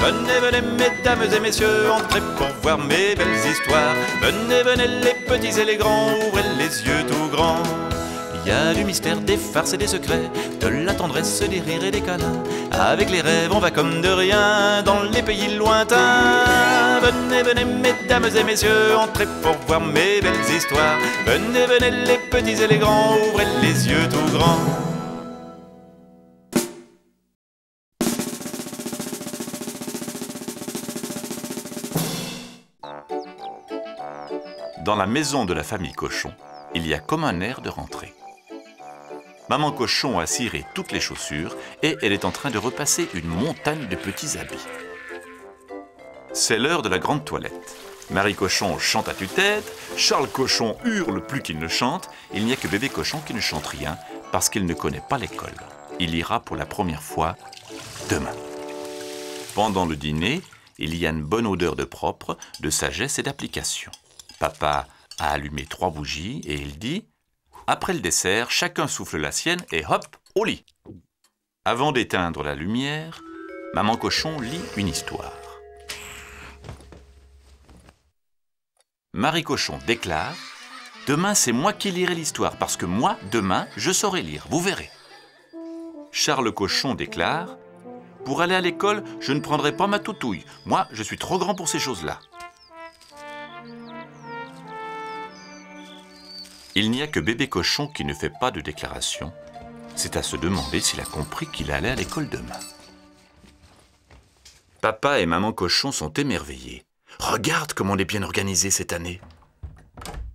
Venez, venez, mesdames et messieurs, entrez pour voir mes belles histoires. Venez, venez, les petits et les grands, ouvrez les yeux tout grands. Il y a du mystère, des farces et des secrets, de la tendresse, des rires et des câlins. Avec les rêves, on va comme de rien dans les pays lointains. Venez, venez, mesdames et messieurs, entrez pour voir mes belles histoires. Venez, venez, les petits et les grands, ouvrez les yeux tout grands. Dans la maison de la famille Cochon, il y a comme un air de rentrée. Maman Cochon a ciré toutes les chaussures et elle est en train de repasser une montagne de petits habits. C'est l'heure de la grande toilette. Marie Cochon chante à tue-tête, Charles Cochon hurle plus qu'il ne chante, il n'y a que Bébé Cochon qui ne chante rien parce qu'il ne connaît pas l'école. Il ira pour la première fois demain. Pendant le dîner, il y a une bonne odeur de propre, de sagesse et d'application. Papa a allumé 3 bougies et il dit « Après le dessert, chacun souffle la sienne et hop, au lit !» Avant d'éteindre la lumière, Maman Cochon lit une histoire. Marie Cochon déclare « Demain, c'est moi qui lirai l'histoire, parce que moi, demain, je saurai lire, vous verrez. » Charles Cochon déclare « Pour aller à l'école, je ne prendrai pas ma toutouille. Moi, je suis trop grand pour ces choses-là. » Il n'y a que Bébé Cochon qui ne fait pas de déclaration. C'est à se demander s'il a compris qu'il allait à l'école demain. Papa et Maman Cochon sont émerveillés. Regarde comme on est bien organisé cette année.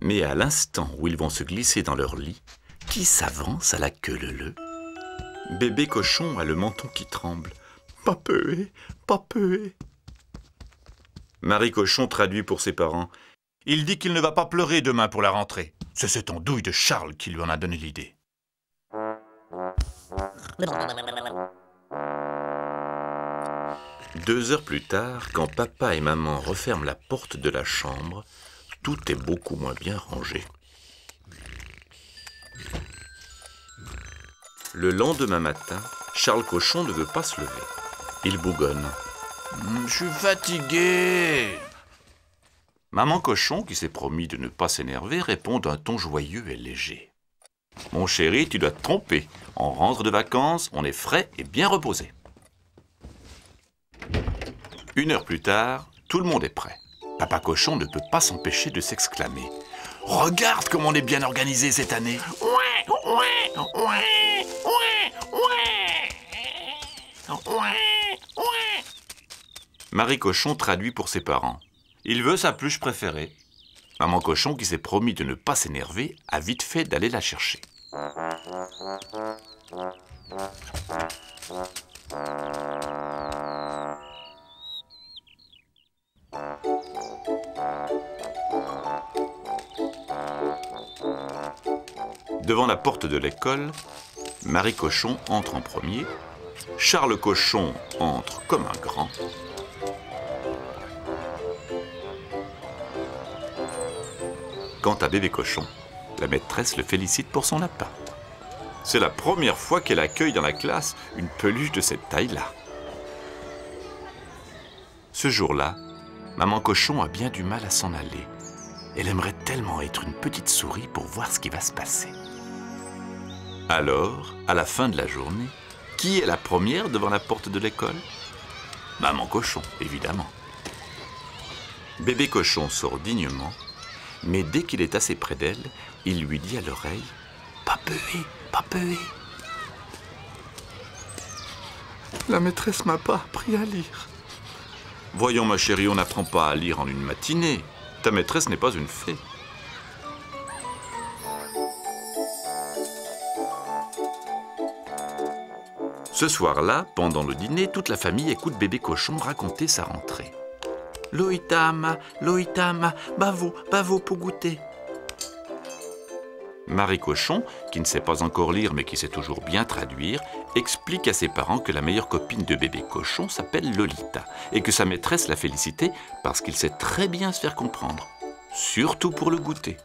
Mais à l'instant où ils vont se glisser dans leur lit, qui s'avance à la queue leu-leu? Bébé Cochon a le menton qui tremble. Papeué, papeué. Marie Cochon traduit pour ses parents. Il dit qu'il ne va pas pleurer demain pour la rentrée. C'est cette andouille de Charles qui lui en a donné l'idée. Deux heures plus tard, quand papa et maman referment la porte de la chambre, tout est beaucoup moins bien rangé. Le lendemain matin, Charles Cochon ne veut pas se lever. Il bougonne. « Je suis fatigué !» Maman Cochon, qui s'est promis de ne pas s'énerver, répond d'un ton joyeux et léger. « Mon chéri, tu dois te tromper. On rentre de vacances, on est frais et bien reposé. » 1 heure plus tard, tout le monde est prêt. Papa Cochon ne peut pas s'empêcher de s'exclamer. « Regarde comme on est bien organisé cette année !» Marie Cochon traduit pour ses parents. Il veut sa peluche préférée. Maman Cochon, qui s'est promis de ne pas s'énerver, a vite fait d'aller la chercher. Devant la porte de l'école, Marie Cochon entre en premier, Charles Cochon entre comme un grand. Quant à Bébé Cochon, la maîtresse le félicite pour son lapin. C'est la première fois qu'elle accueille dans la classe une peluche de cette taille-là. Ce jour-là, Maman Cochon a bien du mal à s'en aller. Elle aimerait tellement être une petite souris pour voir ce qui va se passer. Alors, à la fin de la journée, qui est la première devant la porte de l'école? Maman Cochon, évidemment. Bébé Cochon sort dignement, mais dès qu'il est assez près d'elle, il lui dit à l'oreille « Papeué, papeué !» La maîtresse m'a pas appris à lire. Voyons ma chérie, on n'apprend pas à lire en une matinée. Ta maîtresse n'est pas une fée. Ce soir-là, pendant le dîner, toute la famille écoute Bébé Cochon raconter sa rentrée. Loïtama, Loïtama, bavo, bavo pour goûter. Marie Cochon, qui ne sait pas encore lire mais qui sait toujours bien traduire, explique à ses parents que la meilleure copine de Bébé Cochon s'appelle Lolita et que sa maîtresse l'a félicité parce qu'il sait très bien se faire comprendre, surtout pour le goûter.